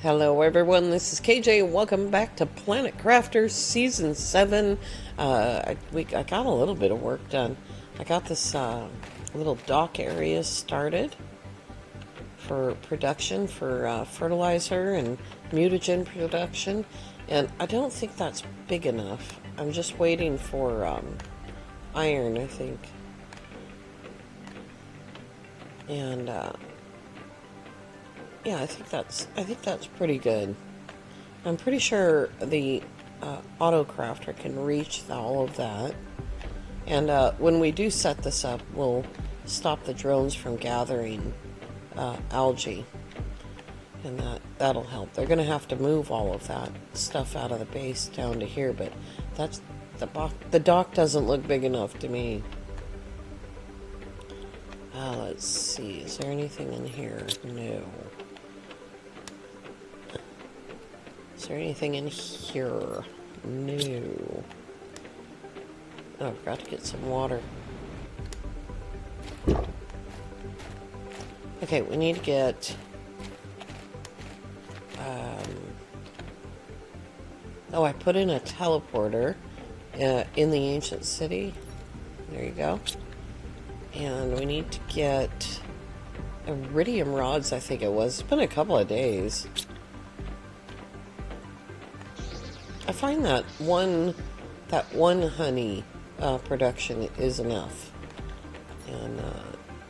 Hello everyone, this is KJ. Welcome back to Planet Crafters Season 7. I got a little bit of work done. I got this little dock area started for production for fertilizer and mutagen production. And I don't think that's big enough. I'm just waiting for iron, I think. And yeah, I think that's pretty good. I'm pretty sure the auto crafter can reach all of that. And when we do set this up, we'll stop the drones from gathering algae, and that'll help. They're going to have to move all of that stuff out of the base down to here, but that's the dock doesn't look big enough to me. Let's see. Is there anything in here? No. Is there anything in here? No. Oh, I forgot to get some water. Okay, we need to get... oh, I put in a teleporter in the ancient city. There you go. And we need to get iridium rods, I think it was. It's been a couple of days. I find that one honey production is enough. And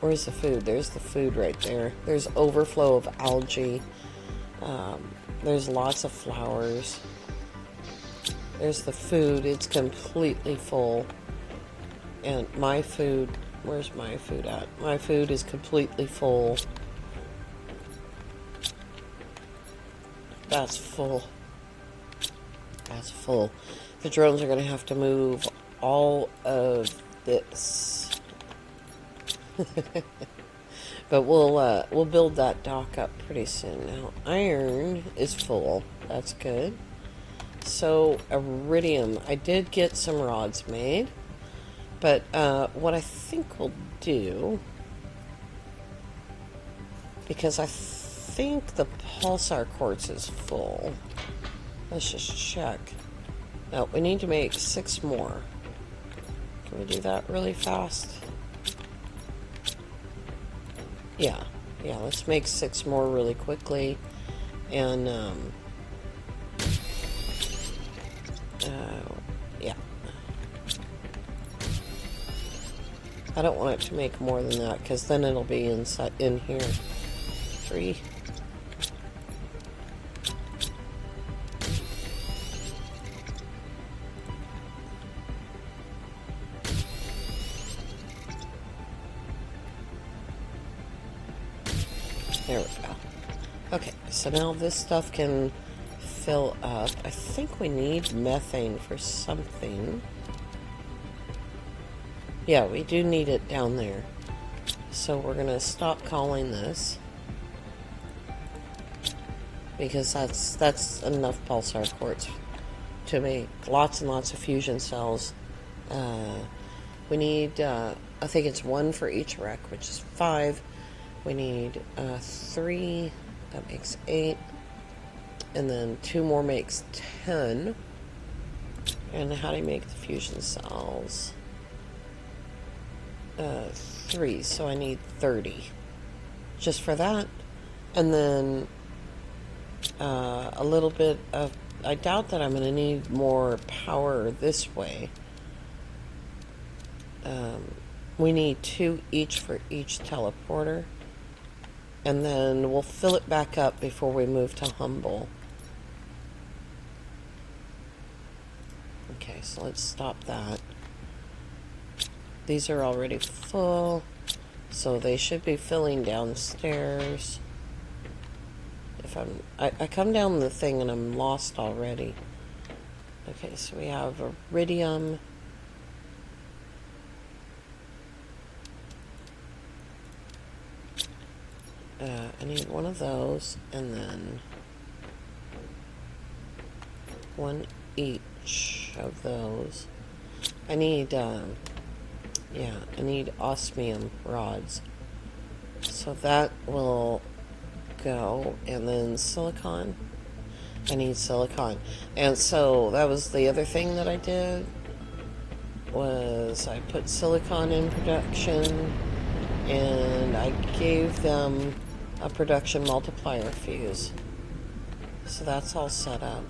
where's the food? There's the food right there. There's overflow of algae. There's lots of flowers. There's the food. It's completely full. And my food, where's my food at? My food is completely full. That's full. That's full. The drones are going to have to move all of this. But we'll build that dock up pretty soon. Now, iron is full. That's good. So, iridium. I did get some rods made. But what I think we'll do, because I think the pulsar quartz is full. Let's just check. No, we need to make 6 more. Can we do that really fast? Yeah, let's make 6 more really quickly. And, yeah. I don't want it to make more than that, because then it'll be inside in here. 3. There we go. Okay, so now this stuff can fill up. I think we need methane for something. Yeah, we do need it down there. So we're going to stop calling this, because that's enough pulsar quartz to make lots and lots of fusion cells. We need, I think it's 1 for each rec, which is 5. We need 3, that makes 8, and then 2 more makes 10. And how do you make the fusion cells? 3, so I need 30 just for that. And then a little bit of, I doubt that I'm going to need more power this way. We need 2 each for each teleporter. And then we'll fill it back up before we move to Humble. Okay, so let's stop that. These are already full, so they should be filling downstairs. If I come down the thing and I'm lost already. Okay, so we have iridium. I need 1 of those, and then 1 each of those. I need, I need osmium rods. So that will go. And then silicon. I need silicon. And so that was the other thing that I did, was I put silicon in production, and I gave them a production multiplier fuse. So that's all set up.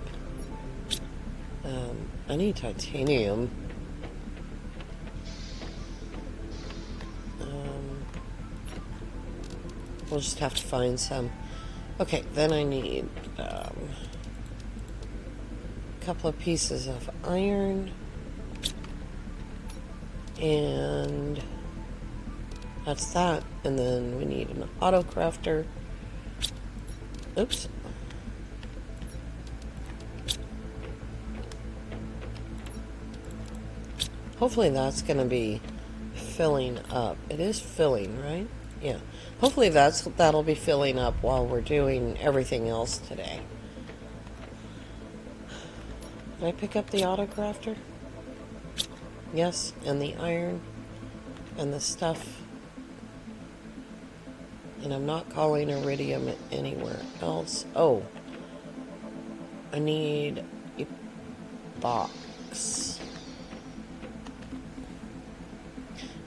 I need titanium. We'll just have to find some. Okay, then I need a couple of pieces of iron, and that's that. And then we need an auto crafter. Oops. Hopefully that's going to be filling up. It is filling, right? Yeah. Hopefully that'll be filling up while we're doing everything else today. Did I pick up the auto crafter? Yes, and the iron and the stuff. And I'm not calling iridium anywhere else. Oh, I need a box.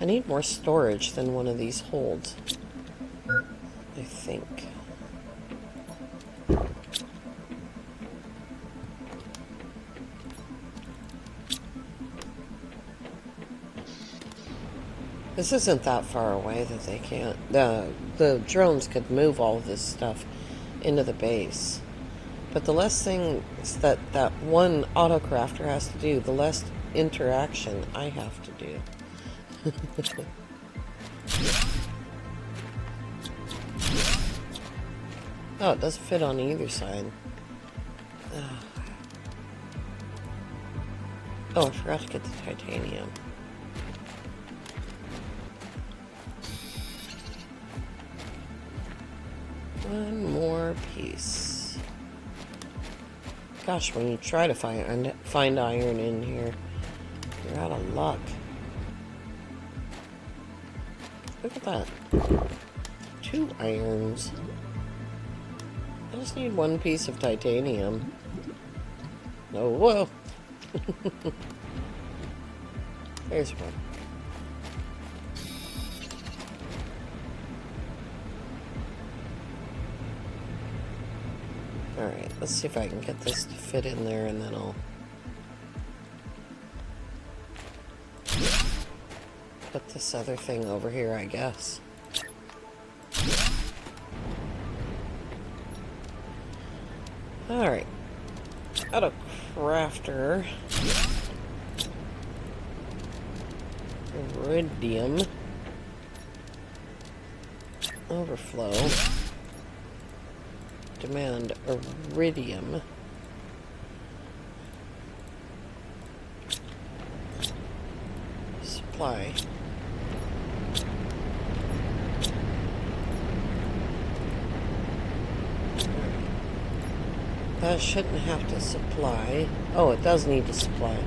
I need more storage than one of these holds, I think. This isn't that far away that they can't. The drones could move all of this stuff into the base. But the less things that one autocrafter has to do, the less interaction I have to do. Oh, it doesn't fit on either side. Oh, I forgot to get the titanium. One more piece. Gosh, when you try to find iron in here, you're out of luck. Look at that. 2 irons. I just need 1 piece of titanium. Oh, whoa. There's one. Alright, let's see if I can get this to fit in there, and then I'll put this other thing over here, I guess. Alright. Auto crafter. Iridium. Overflow. Demand iridium. Supply. That shouldn't have to supply. Oh, it does need to supply.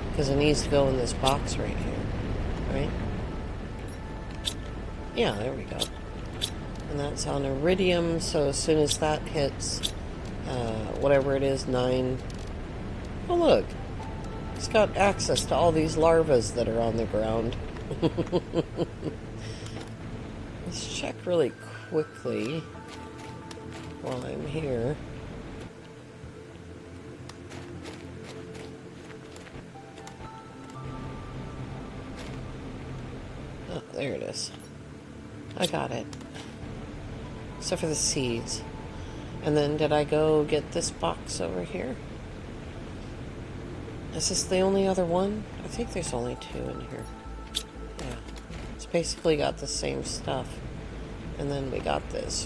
Because it needs to go in this box right here. Right? Yeah, there we go. And that's on iridium, so as soon as that hits, whatever it is, 9... Oh, look. It's got access to all these larvas that are on the ground. Let's check really quickly while I'm here. Oh, there it is. I got it. So for the seeds. And then did I go get this box over here? Is this the only other one? I think there's only 2 in here. Yeah. It's basically got the same stuff. And then we got this.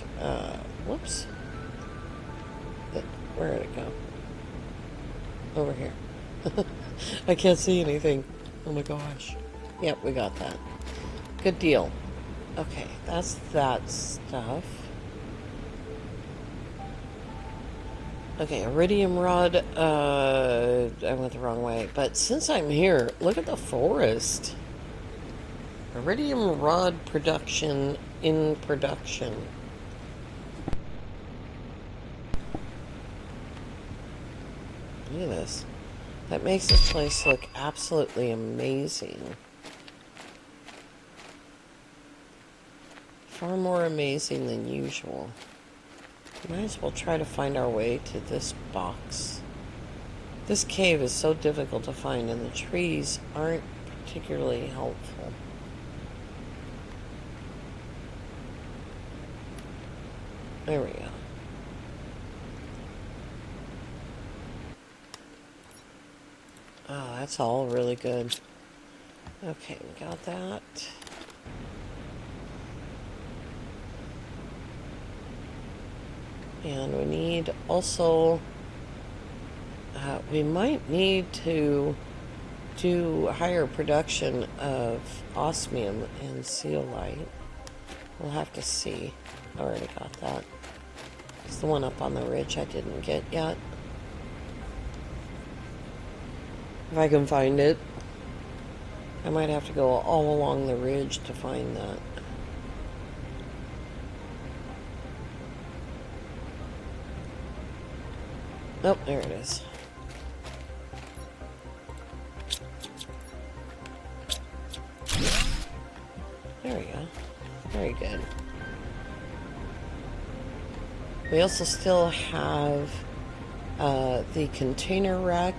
Whoops. Where did it go? Over here. I can't see anything. Oh my gosh. Yep, we got that. Good deal. Okay, that's that stuff. Okay, iridium rod. I went the wrong way. But since I'm here, look at the forest. Iridium rod production in production. Look at this. That makes this place look absolutely amazing. Far more amazing than usual. Might as well try to find our way to this box. This cave is so difficult to find, and the trees aren't particularly helpful. There we go. Oh, that's all really good. Okay, we got that. And we need also, we might need to do higher production of osmium and zeolite. We'll have to see. I already got that. It's the one up on the ridge I didn't get yet. If I can find it. I might have to go all along the ridge to find that. Oh, there it is. There we go. Very good. We also still have the container rack.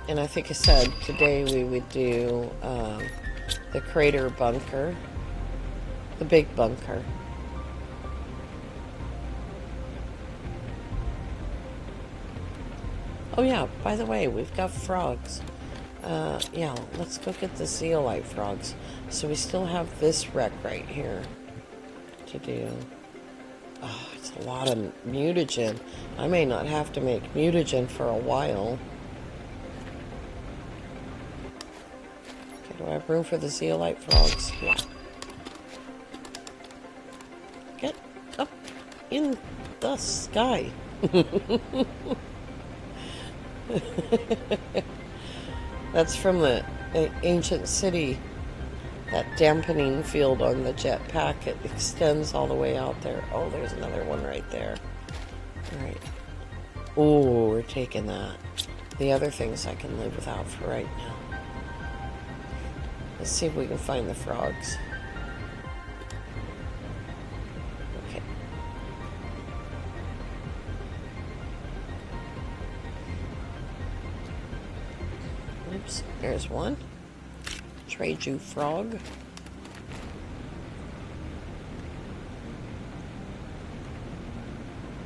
And I think I said today we would do the crater bunker. The big bunker. Oh yeah, by the way, we've got frogs. Yeah, let's go get the zeolite frogs. So we still have this wreck right here to do. Oh, it's a lot of mutagen. I may not have to make mutagen for a while. Okay, do I have room for the zeolite frogs? Yeah. Get up in the sky. That's from the ancient city. That dampening field on the jetpack, it extends all the way out there. Oh, there's another one right there. Alright. Oh, we're taking that. The other things I can live without for right now. Let's see if we can find the frogs. Okay. Oops, there's one. Trade you, frog.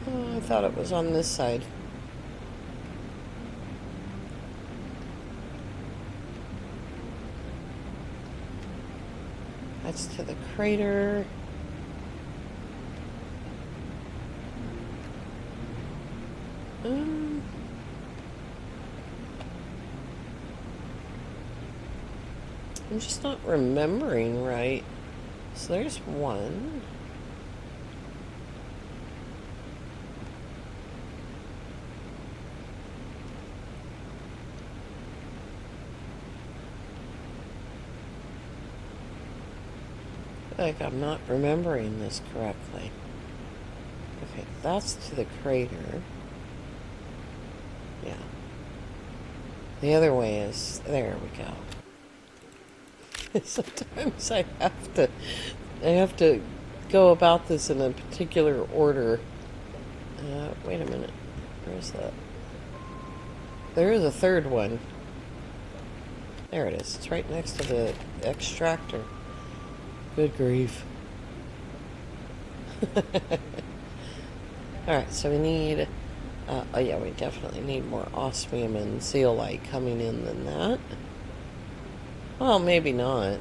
Oh, I thought it was on this side. That's to the crater. I'm just not remembering right. So there's one. Like I'm not remembering this correctly. Okay, that's to the crater. Yeah. The other way is, there we go. Sometimes I have to go about this in a particular order. Wait a minute. Where's that? There is a third one. There it is. It's right next to the extractor. Good grief. Alright, so we need... oh yeah, we definitely need more osmium and zeolite coming in than that. Well, maybe not.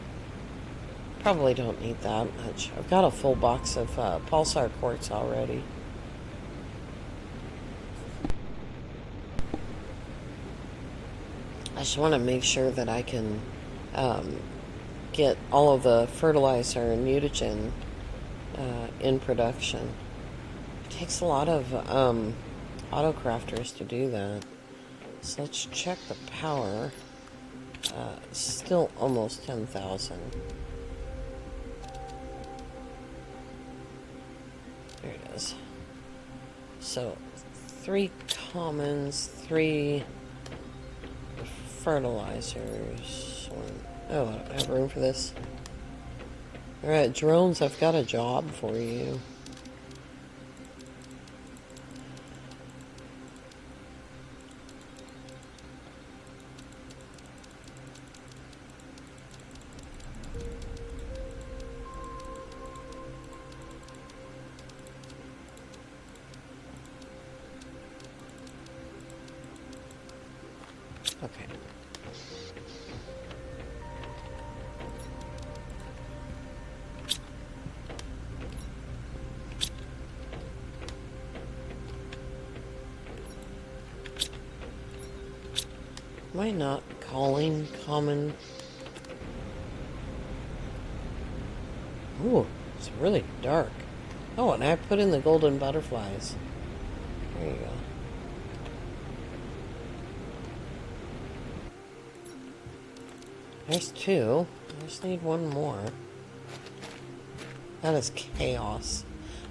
Probably don't need that much. I've got a full box of pulsar quartz already. I just want to make sure that I can get all of the fertilizer and mutagen in production. It takes a lot of autocrafters to do that. So let's check the power. Still almost 10,000. is. So, 3 commons, 3 fertilizers. Oh, I don't have room for this. Alright, drones, I've got a job for you. Okay. Am I not calling common? Ooh, it's really dark. Oh, and I put in the golden butterflies. There you go. There's 2. I just need 1 more. That is chaos.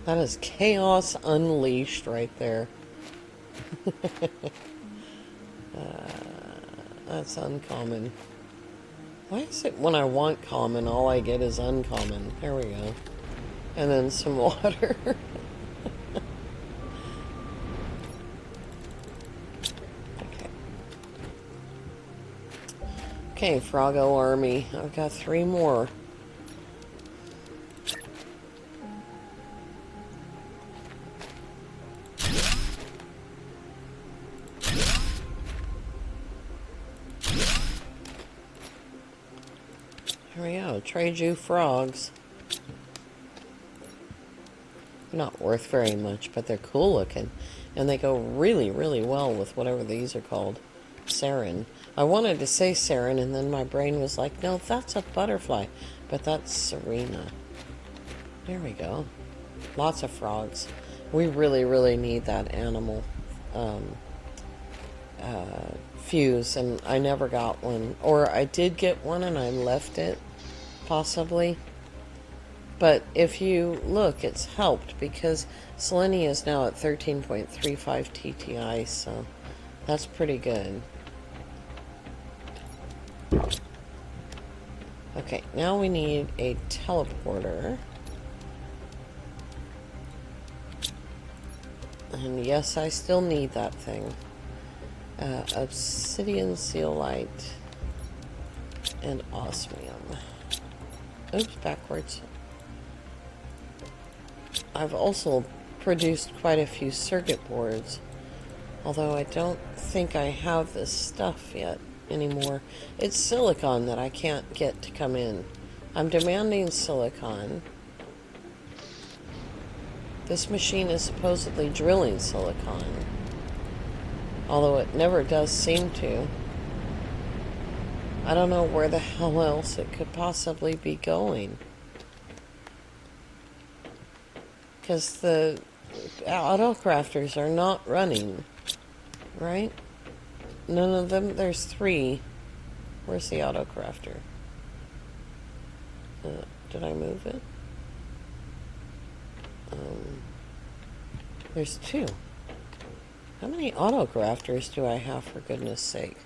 That is chaos unleashed right there. That's uncommon. Why is it when I want common, all I get is uncommon? There we go. And then some water. Okay, Froggo Army. I've got 3 more. Here we go. Trade you frogs. They're not worth very much, but they're cool looking. And they go really, really well with whatever these are called. Sarin. I wanted to say Sarin, and then my brain was like, no, that's a butterfly. But that's Serena. There we go. Lots of frogs. We really, really need that animal fuse, and I never got one. Or I did get one, and I left it, possibly. But if you look, it's helped, because Selene is now at 13.35 TTI, so that's pretty good. Okay, now we need a teleporter. And yes, I still need that thing. Obsidian Zeolite and Osmium. Oops, backwards. I've also produced quite a few circuit boards, although I don't think I have this stuff yet anymore. It's silicon that I can't get to come in. I'm demanding silicon. This machine is supposedly drilling silicon, although it never does seem to. I don't know where the hell else it could possibly be going, because the auto crafters are not running, right? None of them. There's 3. Where's the auto crafter? Did I move it? There's 2. How many auto crafters do I have, for goodness sake?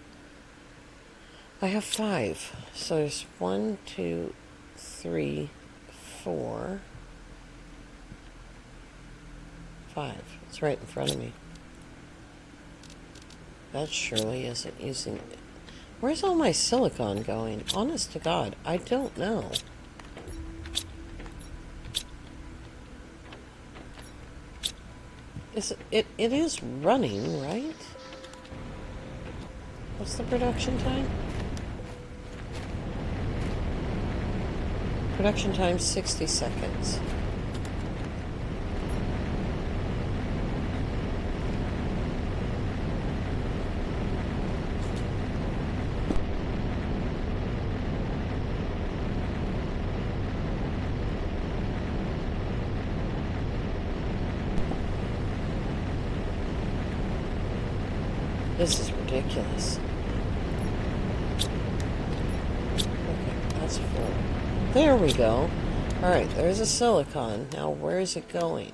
I have 5. So there's 1, 2, 3, 4, 5. It's right in front of me. That surely isn't using... Where's all my silicon going? Honest to God, I don't know. It is running, right? What's the production time? Production time 60 seconds. This is ridiculous. Okay, that's full. There we go. Alright, there's a silicon. Now, where is it going?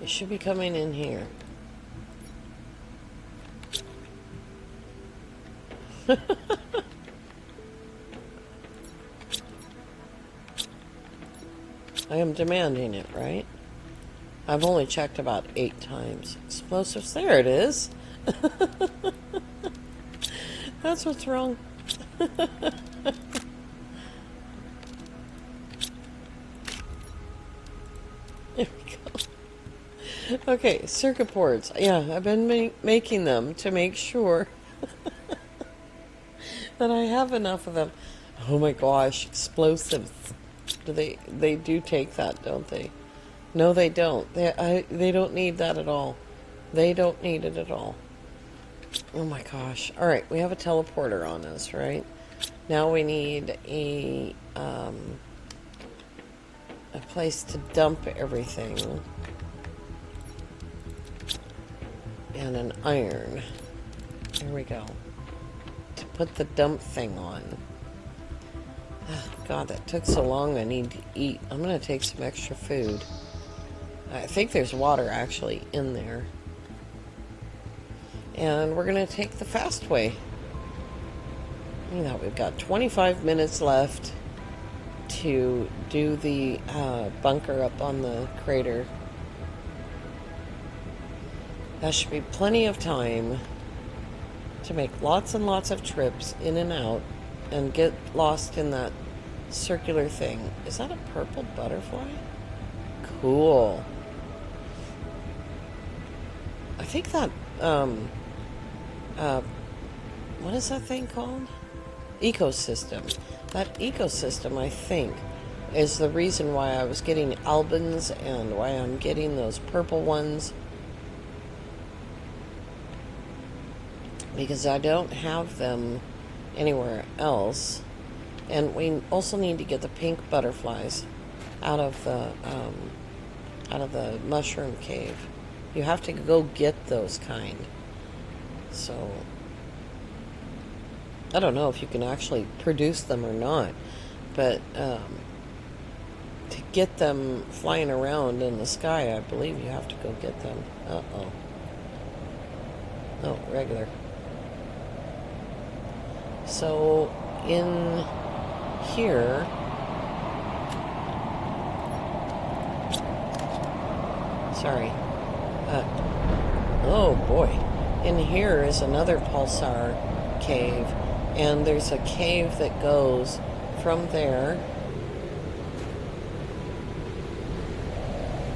It should be coming in here. I am demanding it, right? I've only checked about 8 times. Explosives, there it is. That's what's wrong. There we go. Okay, circuit boards. Yeah, I've been making them to make sure that I have enough of them. Oh my gosh, explosives. They do take that, don't they? No, they don't. They don't need that at all. They don't need it at all. Oh my gosh. All right, we have a teleporter on us, right? Now we need a place to dump everything. And an iron. There we go. To put the dump thing on. Oh, God, that took so long. I need to eat. I'm going to take some extra food. I think there's water actually in there. And we're going to take the fast way. You know, we've got 25 minutes left to do the bunker up on the crater. That should be plenty of time to make lots and lots of trips in and out and get lost in that circular thing. Is that a purple butterfly? Cool. I think that, what is that thing called? Ecosystem. That ecosystem, I think, is the reason why I was getting albans and why I'm getting those purple ones. Because I don't have them anywhere else. And we also need to get the pink butterflies out of the mushroom cave. You have to go get those kind. So I don't know if you can actually produce them or not, but to get them flying around in the sky, I believe you have to go get them. Uh-oh. Oh, regular. So in here, sorry. Oh boy. In here is another pulsar cave, and there's a cave that goes from there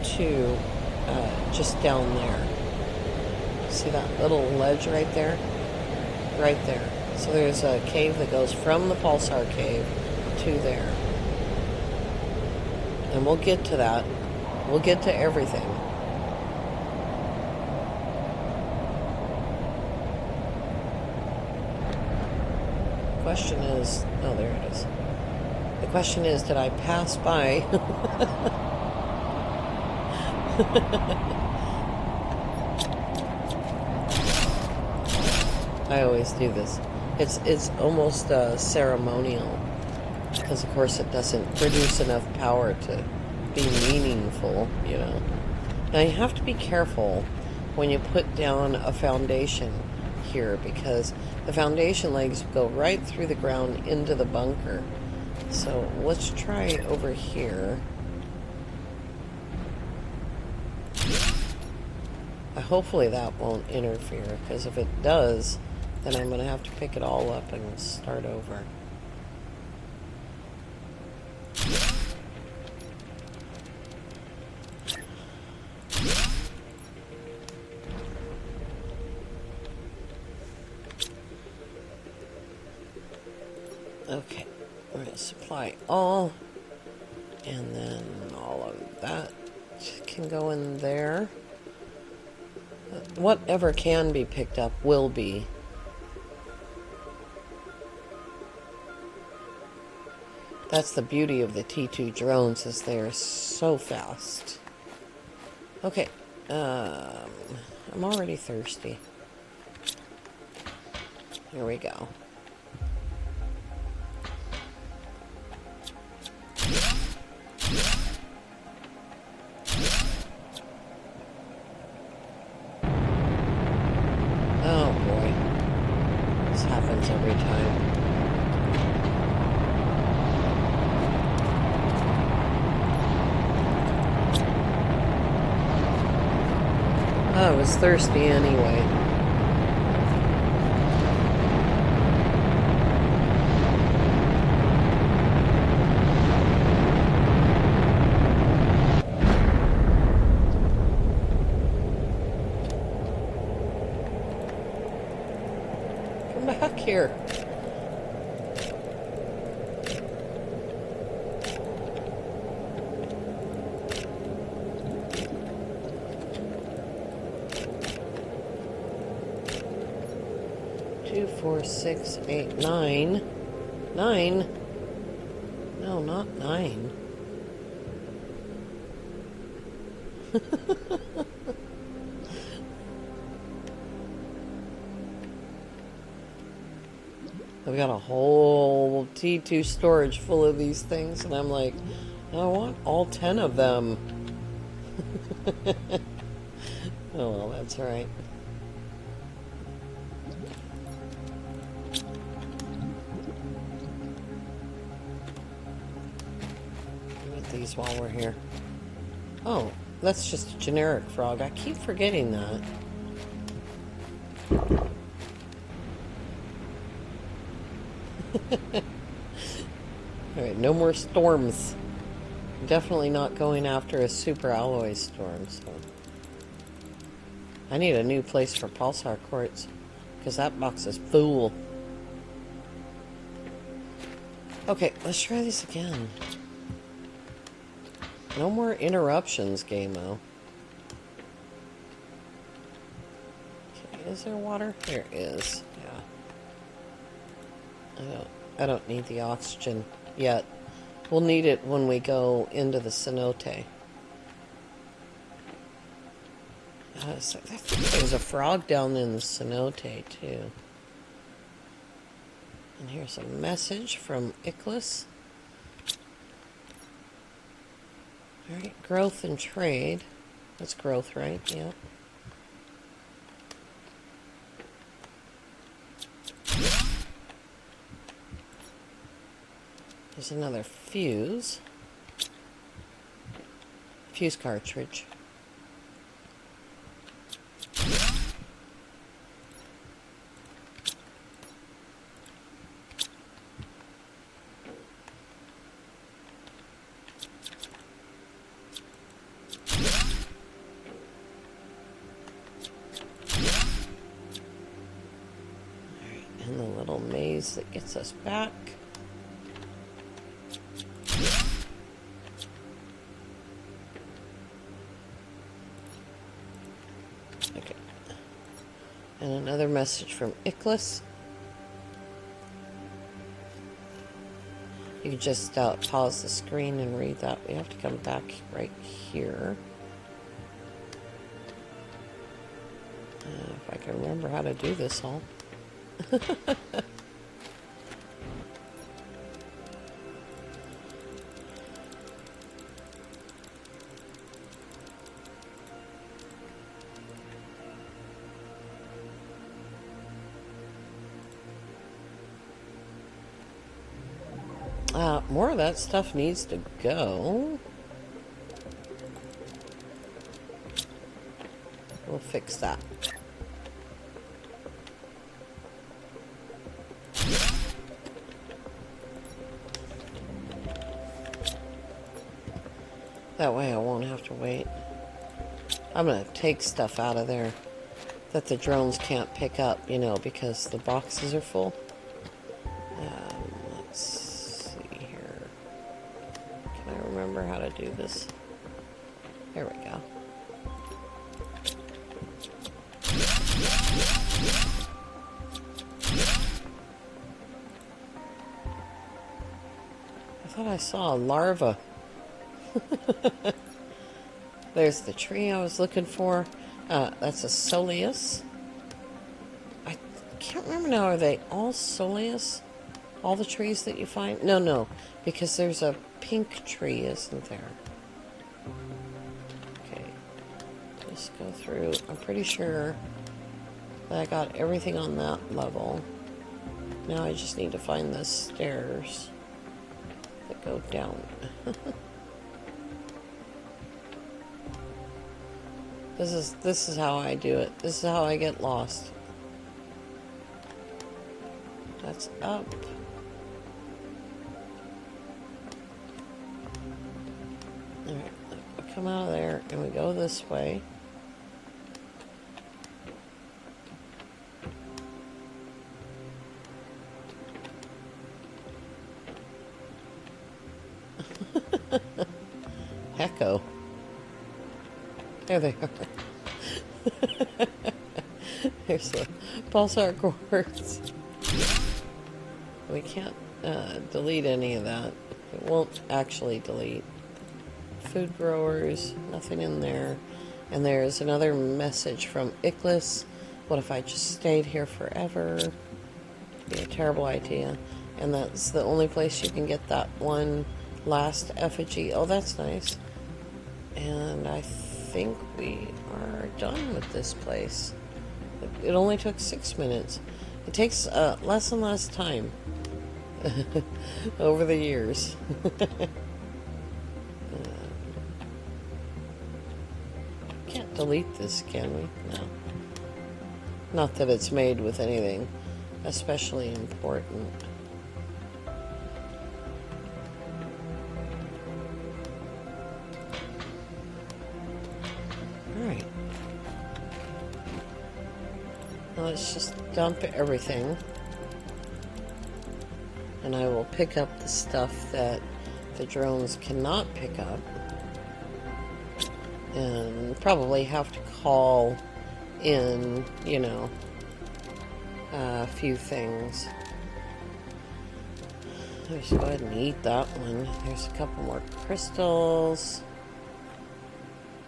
to just down there. See that little ledge right there? Right there. So there's a cave that goes from the pulsar cave to there. And we'll get to that. We'll get to everything. The question is, oh, there it is. The question is, did I pass by? I always do this. It's almost ceremonial, because of course it doesn't produce enough power to be meaningful, you know. Now you have to be careful when you put down a foundation here, because the foundation legs go right through the ground into the bunker. So let's try over here. Hopefully that won't interfere, because if it does, then I'm going to have to pick it all up and start over. Okay, we're going to supply all, and then all of that can go in there. Whatever can be picked up will be. That's the beauty of the T2 drones, is they're so fast. Okay, I'm already thirsty. Here we go. every time. I was thirsty anyway. Come back here. Two, four, six, eight, nine. 9? No, not 9. I've got a whole T2 storage full of these things, and I'm like, I want all 10 of them. Oh, well, that's right. These while we're here. Oh, that's just a generic frog. I keep forgetting that. Alright, no more storms. Definitely not going after a super alloy storm, so. I need a new place for pulsar quartz, because that box is full. Okay, let's try this again. No more interruptions, Game-O. Okay, is there water? There is, yeah. I don't need the oxygen yet. We'll need it when we go into the cenote. So I think there's a frog down in the cenote, too. And here's a message from Ichlis. Alright, growth and trade. That's growth, right? Yeah. There's another fuse. Fuse cartridge. And the little maze that gets us back. Okay. And another message from Ichlis. You can just pause the screen and read that. We have to come back right here. If I can remember how to do this all. More of that stuff needs to go. We'll fix that. That way I won't have to wait. I'm going to take stuff out of there that the drones can't pick up, you know, because the boxes are full. Let's see here. Can I remember how to do this? There we go. I thought I saw a larva. There's the tree I was looking for. That's a soleus. I can't remember now. Are they all soleus? All the trees that you find? No, because there's a pink tree, isn't there? Okay, just go through. I'm pretty sure that I got everything on that level. Now I just need to find the stairs that go down. This is how I do it. This is how I get lost. That's up. Alright, we come out of there and we go this way. Echo. There they are. There's the pulsar quartz. We can't delete any of that. It won't actually delete. Food growers, nothing in there. And there's another message from Ichlis. What if I just stayed here forever? It'd be a terrible idea. And that's the only place you can get that one last effigy. Oh, that's nice. And I think we are done with this place. It only took 6 minutes. It takes less and less time over the years. Can't delete this, can we? No. Not that it's made with anything especially important. Alright. Now let's just dump everything. And I will pick up the stuff that the drones cannot pick up. And probably have to call in, you know, a few things. Let's go ahead and eat that one. There's a couple more crystals.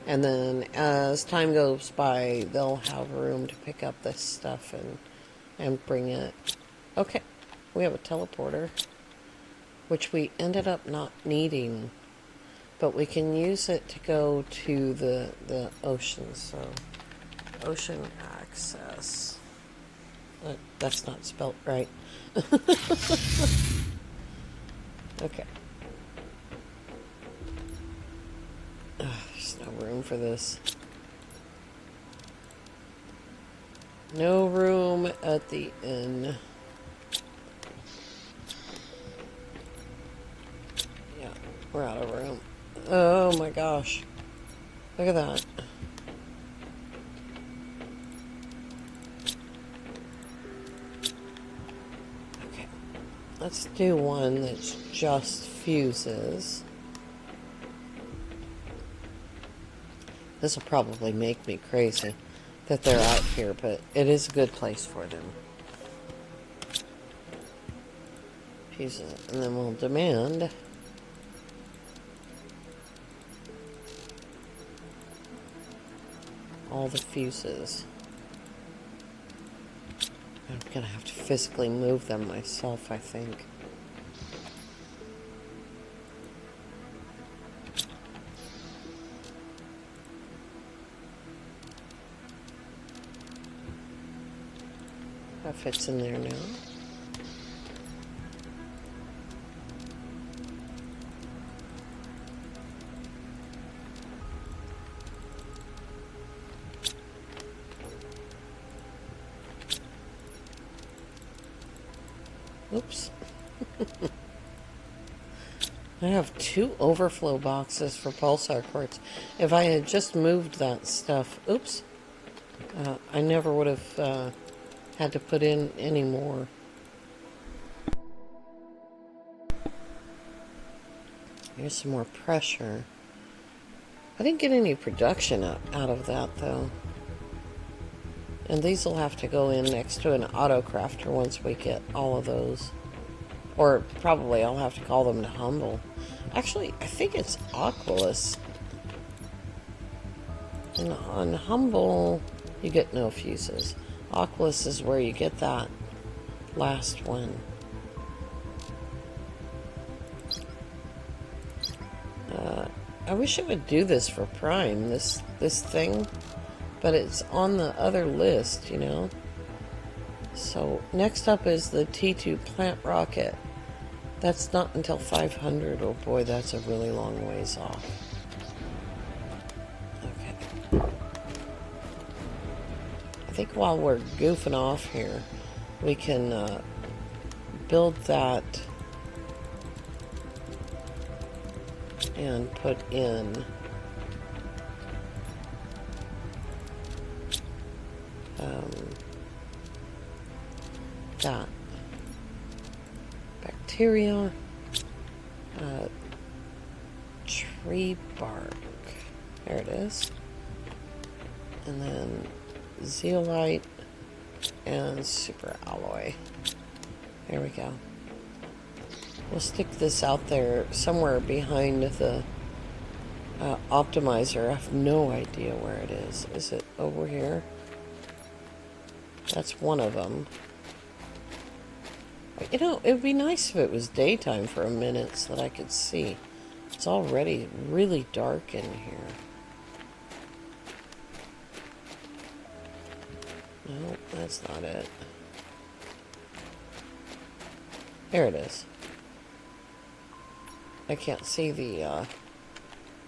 And then as time goes by, they'll have room to pick up this stuff and bring it. Okay, we have a teleporter, which we ended up not needing, but we can use it to go to the ocean. So, ocean access. That's not spelt right. Okay. There's no room for this. No room at the inn. Yeah, we're out of room. Oh my gosh. Look at that. Okay. Let's do one that's just fuses. This will probably make me crazy that they're out here, but it is a good place for them. Fuses, and then we'll demand all the fuses. I'm gonna have to physically move them myself, I think. That fits in there now. Oops. I have 2 overflow boxes for pulsar quartz. If I had just moved that stuff, oops, I never would have had to put in any more. Here's some more pressure. I didn't get any production out of that, though. And these will have to go in next to an auto crafter once we get all of those. Or probably I'll have to call them to Humble. Actually, I think it's Aquilus. And on Humble, you get no fuses. Aquilus is where you get that last one. I wish it would do this for Prime, this thing. But it's on the other list, you know. So next up is the T2 plant rocket. That's not until 500. Oh boy, that's a really long ways off. Okay. I think while we're goofing off here, we can build that and put in that bacteria, tree bark, there it is, and then zeolite and super alloy. There we go. We'll stick this out there somewhere behind the optimizer. I have no idea where it is. Is it over here? That's one of them. You know, it would be nice if it was daytime for a minute so that I could see. It's already really dark in here. No, that's not it. There it is. I can't see the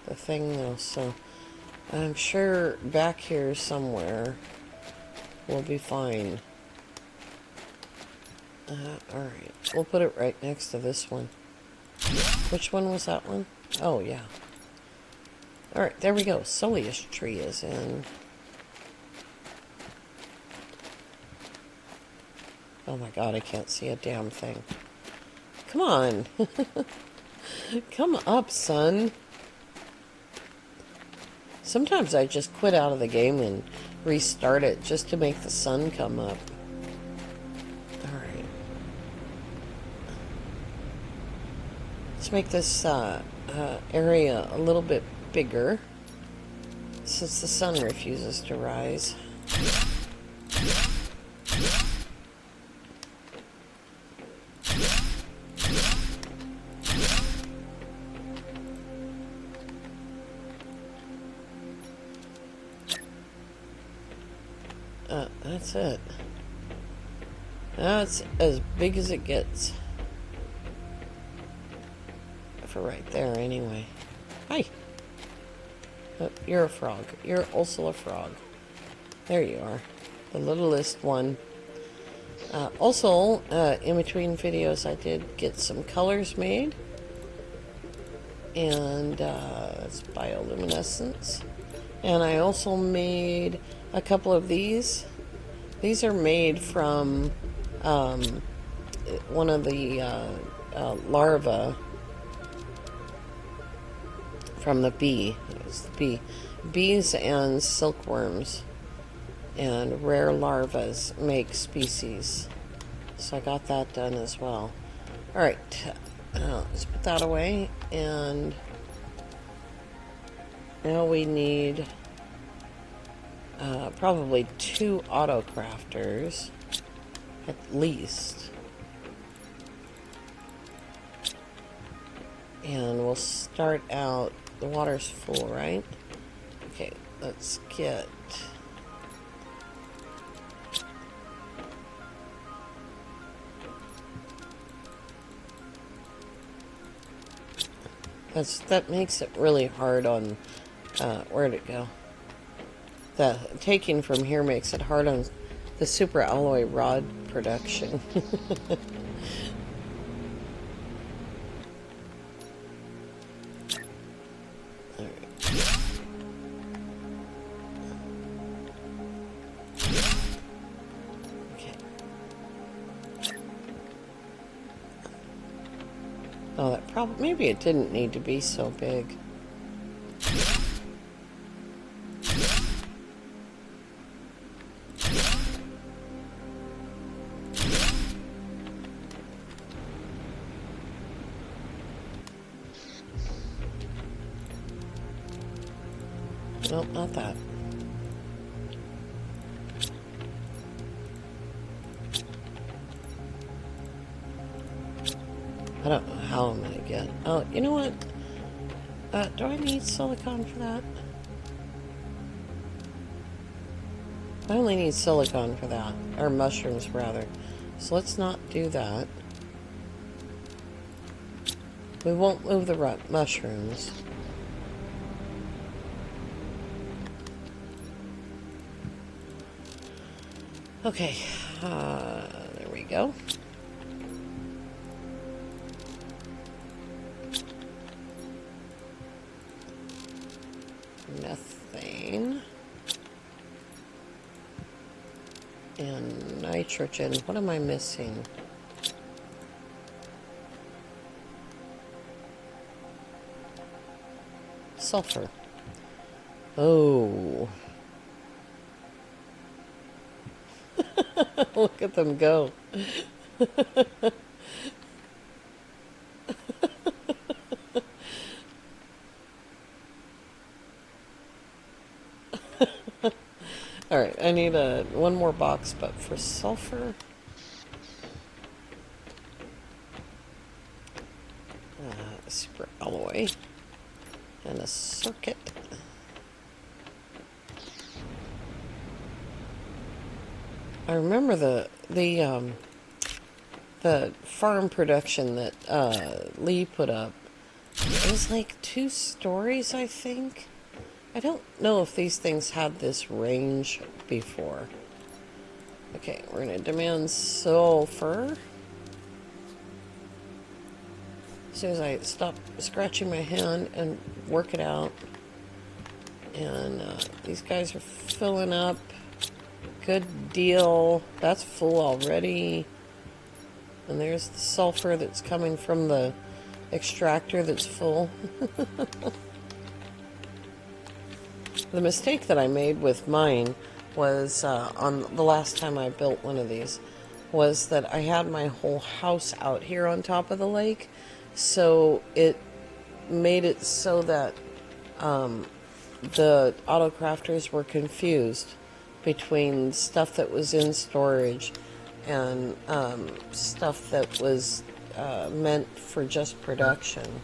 thing though, so I'm sure back here somewhere we'll be fine. Alright, we'll put it right next to this one. Which one was that one? Oh, yeah. Alright, there we go. Soleus tree is in. Oh my god, I can't see a damn thing. Come on. Come up, son. Sometimes I just quit out of the game and restart it just to make the sun come up. Alright. Let's make this area a little bit bigger since the sun refuses to rise. That's it. That's as big as it gets. For right there, anyway. Hi. Oh, you're a frog. You're also a frog. There you are. The littlest one. Also, in between videos, I did get some colors made. And it's bioluminescence. And I also made a couple of these. These are made from one of the larvae from the bee. It was the bee. Bees and silkworms and rare larvae make species. So I got that done as well. Alright, let's put that away. And now we need probably 2 auto crafters at least. And we'll start out, the water's full, right? Okay, let's get that makes it really hard on where'd it go? The taking from here makes it hard on the super alloy rod production. Oh, that maybe it didn't need to be so big. Nope, not that. I don't know how I'm gonna get. Oh, you know what? Do I need silicone for that? I only need silicone for that. Or mushrooms, rather. So let's not do that. We won't move the mushrooms. Okay. There we go. Methane. And nitrogen. What am I missing? Sulfur. Oh. Look at them go. Alright, I need one more box, but for sulfur... super alloy. And a circuit. I remember the farm production that Lee put up. It was like 2 stories, I think. I don't know if these things had this range before. Okay, we're going to demand sulfur. As soon as I stop scratching my hand and work it out. And these guys are filling up. Good deal. That's full already. And there's the sulfur that's coming from the extractor that's full. The mistake that I made with mine was on the last time I built one of these was that I had my whole house out here on top of the lake, so it made it so that the auto crafters were confused between stuff that was in storage and stuff that was meant for just production.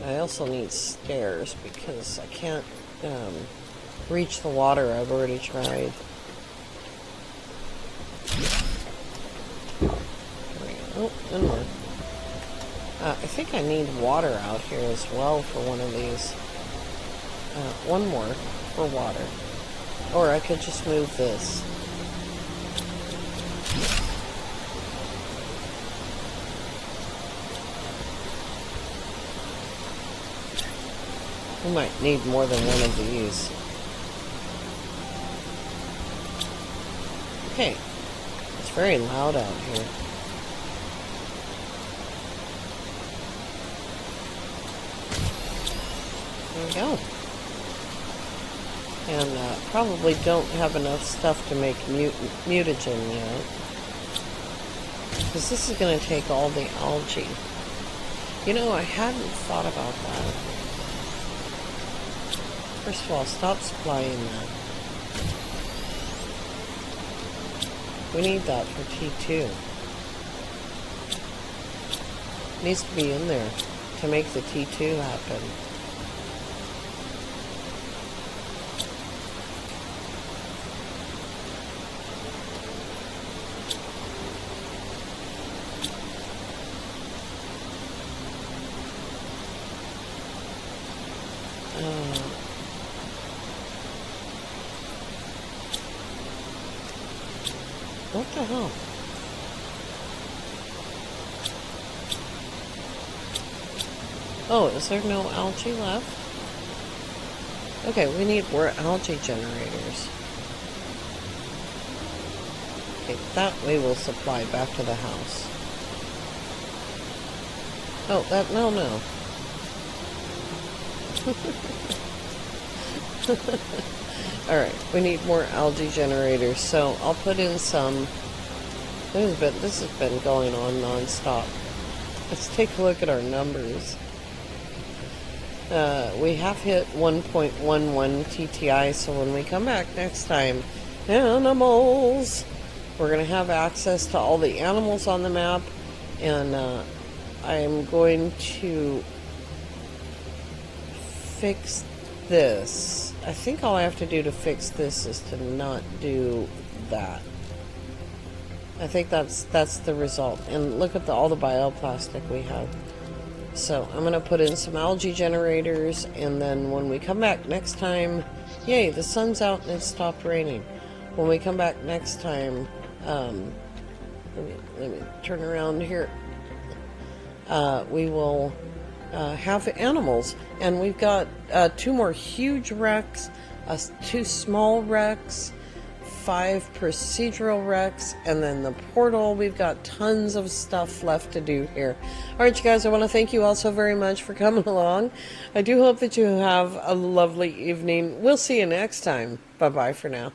I also need stairs because I can't reach the water. I've already tried. Oh, one more. I think I need water out here as well for one of these. One more for water. Or I could just move this. We might need more than one of these. Okay. It's very loud out here. There we go. And probably don't have enough stuff to make mutagen yet. Because this is going to take all the algae. You know, I hadn't thought about that. First of all, stop supplying that. We need that for T2. It needs to be in there to make the T2 happen. What the hell? Oh, is there no algae left? Okay, we need more algae generators. Okay, that way we'll supply back to the house. Oh, that, no. Alright, we need more algae generators, so I'll put in some. This has been going on non-stop. Let's take a look at our numbers. We have hit 1.11 TTI, so when we come back next time, animals, we're going to have access to all the animals on the map, and I'm going to fix this. I think all I have to do to fix this is to not do that. I think that's the result. And look at all the bioplastic we have. So I'm going to put in some algae generators, and then when we come back next time, yay, the sun's out and it stopped raining. When we come back next time, let me turn around here. We will have animals, and we've got 2 more huge wrecks, 2 small wrecks, 5 procedural wrecks, and then the portal. We've got tons of stuff left to do here. Alright, you guys, I want to thank you all so very much for coming along. I do hope that you have a lovely evening. We'll see you next time. Bye-bye for now.